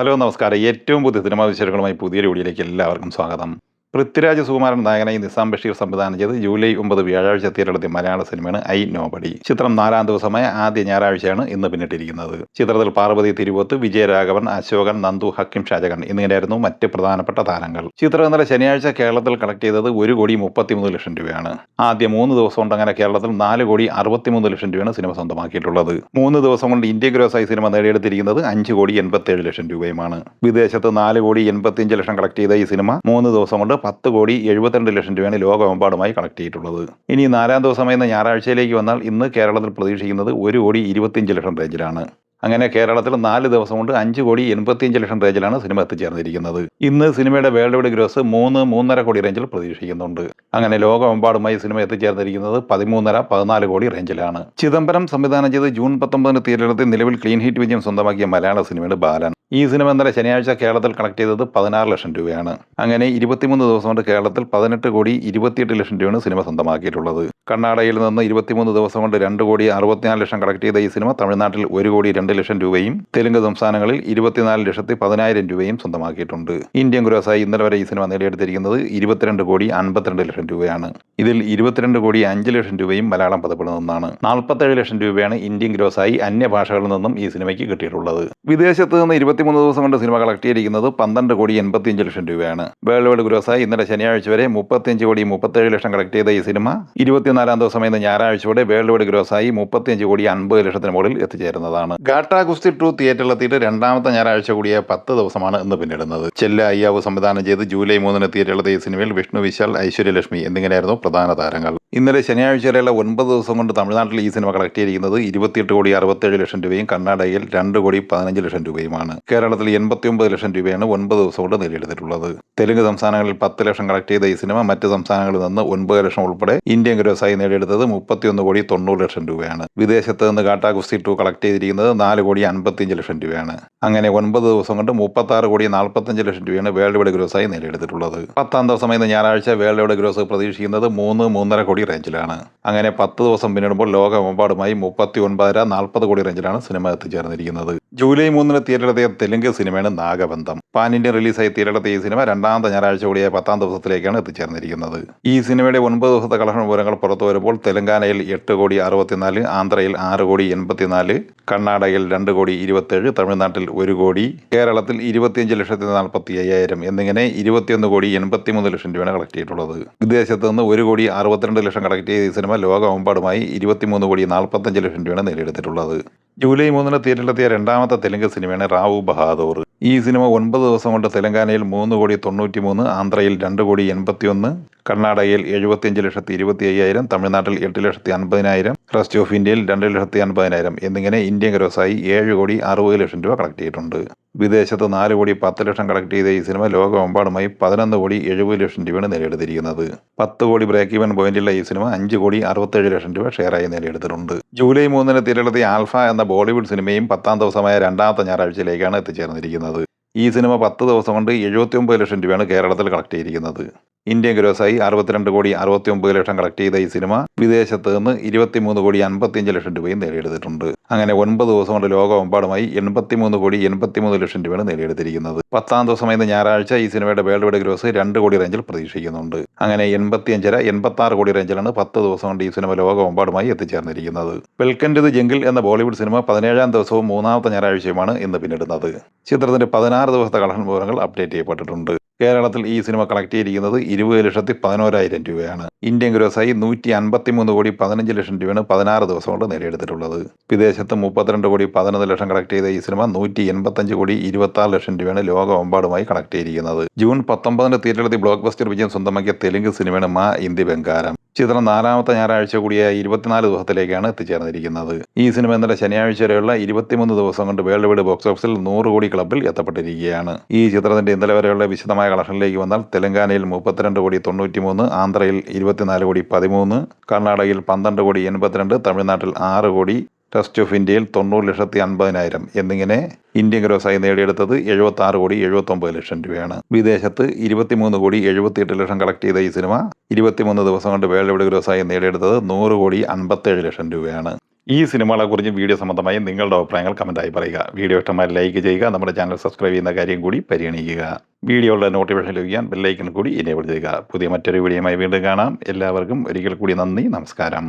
Hello നമസ്കാരം. ഏറ്റവും പുതിയ സിനിമാ വിശേഷങ്ങളുമായി പുതിയൊരു വീഡിയോയിലേക്ക് എല്ലാവർക്കും സ്വാഗതം. പൃഥ്വിരാജ് സുകുമാരൻ നായകനായി നിസാം ബഷീർ സംവിധാനം ചെയ്ത് ജൂലൈ 9 വ്യാഴാഴ്ച തിയേറ്ററിലെത്തിയ മലയാള സിനിമയാണ് ഐ നോബഡി. ചിത്രം 4-ാം ദിവസമായ ആദ്യ ഞായറാഴ്ചയാണ് ഇന്ന് പിന്നിട്ടിരിക്കുന്നത്. ചിത്രത്തിൽ പാർവതി തിരുവോത്ത്, വിജയരാഘവൻ, അശോകൻ, നന്ദു, ഹക്കിം ഷാജഹാൻ എന്നിങ്ങനെയായിരുന്നു മറ്റ് പ്രധാനപ്പെട്ട താരങ്ങൾ. ചിത്രം ഇന്നലെ ശനിയാഴ്ച കേരളത്തിൽ കളക്ട് ചെയ്തത് 1,33,00,000 രൂപയാണ്. ആദ്യ 3 ദിവസം കൊണ്ട് അങ്ങനെ കേരളത്തിൽ 4,63,00,000 രൂപയാണ് സിനിമ സ്വന്തമാക്കിയിട്ടുള്ളത്. 3 ദിവസം കൊണ്ട് ഇന്ത്യൻ ഗ്രോസായി സിനിമ നേടിയെടുത്തിരിക്കുന്നത് 5,87,00,000 രൂപയുമാണ്. വിദേശത്ത് 4,85,00,000 കളക്ട് ചെയ്ത ഈ സിനിമ 3 ദിവസം കൊണ്ട് 10,72,00,000 രൂപയാണ് ലോകമെമ്പാടുമായി കളക്ട് ചെയ്തിട്ടുള്ളത്. ഇനി 4-ാം ദിവസമായ ഇന്ന് ഞായറാഴ്ചയിലേക്ക് വന്നാൽ ഇന്ന് കേരളത്തിൽ പ്രതീക്ഷിക്കുന്നത് 1,25,00,000 റേഞ്ചിലാണ്. അങ്ങനെ കേരളത്തിൽ 4 ദിവസം കൊണ്ട് 5,85,00,000 റേഞ്ചിലാണ് സിനിമ എത്തിച്ചേർന്നിരിക്കുന്നത്. ഇന്ന് സിനിമയുടെ വേൾഡ് വൈഡ് ഗ്രോസ് 3-3.5 കോടി റേഞ്ചിൽ പ്രതീക്ഷിക്കുന്നുണ്ട്. അങ്ങനെ ലോകമെമ്പാടുമായി സിനിമ എത്തിച്ചേർന്നിരിക്കുന്നത് 13.5-14 കോടി റേഞ്ചിലാണ്. ചിദംബരം സംവിധാനം ചെയ്ത് ജൂൺ 19 തിയേറ്ററിലെത്തി നിലവിൽ ക്ലീൻ ഹിറ്റ് വിജയം സ്വന്തമാക്കിയ മലയാള സിനിമയാണ് ബാലൻ. ഈ സിനിമ ഇന്നലെ ശനിയാഴ്ച കേരളത്തിൽ കളക്ട് ചെയ്തത് 16 ലക്ഷം രൂപയാണ്. അങ്ങനെ 23 ദിവസം കൊണ്ട് കേരളത്തിൽ 18,28,00,000 രൂപയാണ് സിനിമ സ്വന്തമാക്കിയിട്ടുള്ളത്. കർണാടകയിൽ നിന്ന് 23 ദിവസം കൊണ്ട് 2,64,00,000 കളക്ട് ചെയ്ത ഈ സിനിമ തമിഴ്നാട്ടിൽ 1,02,00,000 രൂപയും തെലുങ്ക് സംസ്ഥാനങ്ങളിൽ 24,10,000 രൂപയും സ്വന്തമാക്കിയിട്ടുണ്ട്. ഇന്ത്യൻ ഗ്രോസായി ഇന്നലെ വരെ ഈ സിനിമ നേടിയെടുത്തിരിക്കുന്നത് 22,52,00,000 രൂപയാണ്. ഇതിൽ 22,05,00,000 രൂപയും മലയാളം പതിപ്പിൽ നിന്നാണ്. 47 ലക്ഷം രൂപയാണ് ഇന്ത്യൻ ഗ്രോസായി അന്യഭാഷകളിൽ നിന്നും ഈ സിനിമയ്ക്ക് കിട്ടിയിട്ടുള്ളത്. വിദേശത്ത് നിന്ന് 23 ദിവസം കൊണ്ട് സിനിമ കളക്ട് ചെയ്തിരിക്കുന്നത് 12,85,00,000 രൂപയാണ്. വേൾഡ് വൈഡ് ഗ്രോസായി ഇന്നലെ ശനിയാഴ്ച വരെ 35,37,00,000 കളക്ട് ചെയ്ത ഈ സിനിമ 24-ാം ദിവസമായ ഇന്ന് ഞായറാഴ്ചയോടെ വേൾഡ് വൈഡ് ഗ്രോസായി 35,50,00,000 മുകളിൽ എത്തിച്ചേരുന്നതാണ്. ഗാട്ട ഗുസ്തി 2 തിയേറ്ററിലെത്തിയിട്ട് 2-ാമത്തെ ഞായറാഴ്ച കൂടിയ 10 ദിവസമാണ് ഇന്ന് പിന്നിടുന്നത്. ചെല്ല അയ്യാവ് സംവിധാനം ചെയ്ത് ജൂലൈ 3 തിയേറ്ററിലെത്തിയ ഈ സിനിമയിൽ വിഷ്ണു വിശാൽ, ഐശ്വര്യലക്ഷ്മി എന്നിങ്ങനെയായിരുന്നു പ്രധാന താരങ്ങൾ. ഇന്നലെ ശനിയാഴ്ച വരെയുള്ള 9 ദിവസം കൊണ്ട് തമിഴ്നാട്ടിൽ ഈ സിനിമ കളക്ട് ചെയ്തിരിക്കുന്നത് 28,67,00,000 രൂപയും കർണാടകയിൽ 2,15,00,000 രൂപയുമാണ്. കേരളത്തിൽ 89 ലക്ഷം രൂപയാണ് 9 ദിവസം കൊണ്ട് നേടിയെടുത്തിട്ടുള്ളത്. തെലുങ്ക് സംസ്ഥാനങ്ങളിൽ 10 ലക്ഷം കളക്ട് ചെയ്ത ഈ സിനിമ മറ്റ് സംസ്ഥാനങ്ങളിൽ നിന്ന് 9 ലക്ഷം ഉൾപ്പെടെ ഇന്ത്യൻ ഗ്രോസായി നേടിയെടുത്തത് 31,90,00,000 രൂപയാണ്. വിദേശത്ത് നിന്ന് ഗാട്ട ഗുസ്തി 2 കളക്ട് ചെയ്തിരിക്കുന്നത് 4,55,00,000 രൂപയാണ്. അങ്ങനെ 9 ദിവസം കൊണ്ട് 36,45,00,000 രൂപയാണ് വേൾഡ് വൈഡ് ഗ്രോസായി നേടിയെടുത്തിട്ടുള്ളത്. 10-ാം ദിവസമായ ഇന്ന് ഞായറാഴ്ച വേൾഡ് വൈഡ് ഗ്രോസ് പ്രതീക്ഷിക്കുന്നത് 3-3.5 കോടി റേഞ്ചിലാണ്. അങ്ങനെ 10 ദിവസം പിന്നിടുമ്പോൾ ലോകമെമ്പാടുമായി 39.40 കോടി റേഞ്ചിലാണ് സിനിമ എത്തിച്ചേർന്നിരിക്കുന്നത്. ജൂലൈ 3 തിയേറ്ററിലെത്തിയ തെലുങ്ക് സിനിമയാണ് നാഗബന്ധം. പാൻ ഇന്ത്യൻ റിലീസായി തിയേറ്ററിലെത്തിയ ഈ സിനിമ 2-ാമത്തെ ഞായറാഴ്ച കൂടിയ 10-ാം ദിവസത്തിലേക്കാണ് എത്തിച്ചേർന്നിരിക്കുന്നത്. ഈ സിനിമയുടെ 9 ദിവസത്തെ കളക്ഷൻ വിവരങ്ങൾ പുറത്തു വരുമ്പോൾ തെലങ്കാനയിൽ 8,64,00,000, ആന്ധ്രയിൽ 6,84,00,000, കർണാടകയിൽ 2,27,00,000, തമിഴ്നാട്ടിൽ 1 കോടി, കേരളത്തിൽ 25,45,000 എന്നിങ്ങനെ 21,83,00,000 രൂപയാണ് കളക്ട് ചെയ്തിട്ടുള്ളത്. വിദേശത്ത് നിന്ന് 1,62,00,000 കളക്ട് ചെയ്ത ഈ സിനിമ ലോകമെമ്പാടുമായി 23,45,00,000 രൂപയാണ് നേടിയെടുത്തിട്ടുള്ളത്. ജൂലൈ 3 തിയേറ്ററിലെത്തിയ 2-ാമത്തെ തെലുങ്ക് സിനിമയാണ് റാവു ബഹാദൂർ. ഈ സിനിമ 9 ദിവസം കൊണ്ട് തെലങ്കാനയിൽ 3,93,00,000, ആന്ധ്രയിൽ 2,81,00,000, കർണാടകയിൽ 75,25,000, തമിഴ്നാട്ടിൽ 8,50,000, റെസ്റ്റ് ഓഫ് ഇന്ത്യയിൽ 2,50,000 എന്നിങ്ങനെ ഇന്ത്യൻ ഗ്രോസായി 7,60,00,000 രൂപ കളക്ട് ചെയ്തിട്ടുണ്ട്. വിദേശത്ത് 4,10,00,000 കളക്ട് ചെയ്ത ഈ സിനിമ ലോകമെമ്പാടുമായി 11,70,00,000 രൂപയാണ് നേടിയെടുത്തിരിക്കുന്നത്. 10 കോടി ബ്രേക്ക് ഈവൻ പോയിന്റുള്ള ഈ സിനിമ 5,67,00,000 രൂപ ഷെയറായി നേടിയെടുത്തിട്ടുണ്ട്. ജൂലൈ 3 തിയേറ്ററിലെത്തിയ ആൽഫ എന്ന ബോളിവുഡ് സിനിമയും 10-ാം ദിവസമായ 2-ാമത്തെ ഞായറാഴ്ചയിലേക്കാണ് എത്തിച്ചേർന്നിരിക്കുന്നത്. ഈ സിനിമ 10 ദിവസം കൊണ്ട് 79 ലക്ഷം രൂപയാണ് കേരളത്തിൽ കളക്ട് ചെയ്തിരിക്കുന്നത്. ഇന്ത്യൻ ഗ്രോസായി 62,69,00,000 കളക്ട് ചെയ്ത ഈ സിനിമ വിദേശത്ത് നിന്ന് 23,55,00,000 രൂപയും നേടിയെടുത്തിട്ടുണ്ട്. അങ്ങനെ 9 ദിവസം കൊണ്ട് ലോകമെമ്പാടുമായി 83,83,00,000 രൂപയാണ് നേടിയെടുത്തിരിക്കുന്നത്. 10-ാം ദിവസമായ ഇന്ന് ഞായറാഴ്ച ഈ സിനിമയുടെ വേൾഡ് വൈഡ് ഗ്രോസ് 2 കോടി റേഞ്ചിൽ പ്രതീക്ഷിക്കുന്നുണ്ട്. അങ്ങനെ 85,86 കോടി റേഞ്ചിലാണ് 10 ദിവസം കൊണ്ട് ഈ സിനിമ ലോകമെമ്പാടുമായി എത്തിച്ചേർന്നിരിക്കുന്നത്. വെൽക്കം ടു ദി ജംഗിൾ എന്ന ബോളിവുഡ് സിനിമ 17-ാം ദിവസവും 3-ാമത്തെ ഞായറാഴ്ചയുമാണ് ഇന്ന് പിന്നിടുന്നത്. ചിത്രത്തിന്റെ 16 ദിവസത്തെ കളക്ഷൻ വിവരങ്ങൾ അപ്ഡേറ്റ് ചെയ്യപ്പെട്ടിട്ടുണ്ട്. കേരളത്തിൽ ഈ സിനിമ കളക്ട് ചെയ്തിരിക്കുന്നത് 20,11,000 രൂപയാണ്. ഇന്ത്യൻ ഗ്രോസായി 153,15,00,000 രൂപയാണ് 16 ദിവസം കൊണ്ട് നേടിയെടുത്തിട്ടുള്ളത്. വിദേശത്ത് 32,11,00,000 കളക്ട് ചെയ്ത ഈ സിനിമ 185,26,00,000 രൂപയാണ് ലോകമെമ്പാടുമായി കളക്ട് ചെയ്തിരിക്കുന്നത്. ജൂൺ 19 തിയേറ്ററിലെത്തി ബ്ലോക്ക് ബസ്റ്റർ വിജയം സ്വന്തമാക്കിയ തെലുങ്ക് സിനിമയാണ് മാ ഇന്ദി ബംഗാരം. ചിത്രം 4-ാമത്തെ ഞായറാഴ്ച കൂടിയ 24 ദിവസത്തിലേക്കാണ് എത്തിച്ചേർന്നിരിക്കുന്നത്. ഈ സിനിമ ഇന്നലെ ശനിയാഴ്ച വരെയുള്ള 23 ദിവസം കൊണ്ട് വേൾഡ് വൈഡ് ബോക്സ് ഓഫീസിൽ 100 കോടി ക്ലബിൽ എത്തപ്പെട്ടിരിക്കുകയാണ്. ഈ ചിത്രത്തിന്റെ ഇന്നലെ വരെയുള്ള വിശദമായ കളക്ഷനിലേക്ക് വന്നാൽ തെലങ്കാനയിൽ 32,93,00,000, ആന്ധ്രയിൽ 24,13,00,000, കർണാടകയിൽ 12,82,00,000, തമിഴ്നാട്ടിൽ 6 കോടി, റെസ്റ്റ് ഓഫ് ഇന്ത്യയിൽ 90,50,000 എന്നിങ്ങനെ ഇന്ത്യൻ ഗ്രോസായി നേടിയെടുത്തത് 76,79,00,000 രൂപയാണ്. വിദേശത്ത് 23,78,00,000 കളക്ട് ചെയ്ത ഈ സിനിമ 23 ദിവസം കൊണ്ട് വേൾഡ് വൈഡ് ഗ്രോസായി നേടിയെടുത്തത് 100,57,00,000 രൂപയാണ്. ഈ സിനിമകളെക്കുറിച്ച് വീഡിയോ സംബന്ധമായി നിങ്ങളുടെ അഭിപ്രായങ്ങൾ കമൻറ്റായി പറയുക. വീഡിയോ ഇഷ്ടമായി ലൈക്ക് ചെയ്യുക. നമ്മുടെ ചാനൽ സബ്സ്ക്രൈബ് ചെയ്യുന്ന കാര്യം കൂടി പരിഗണിക്കുക. വീഡിയോയുടെ നോട്ടിഫിക്കേഷൻ ലഭിക്കാൻ ബെല്ലൈക്കൺ കൂടി എനേബിൾ ചെയ്യുക. പുതിയ മറ്റൊരു വീഡിയോയുമായി വീണ്ടും കാണാം. എല്ലാവർക്കും ഒരിക്കൽ കൂടി നന്ദി, നമസ്കാരം.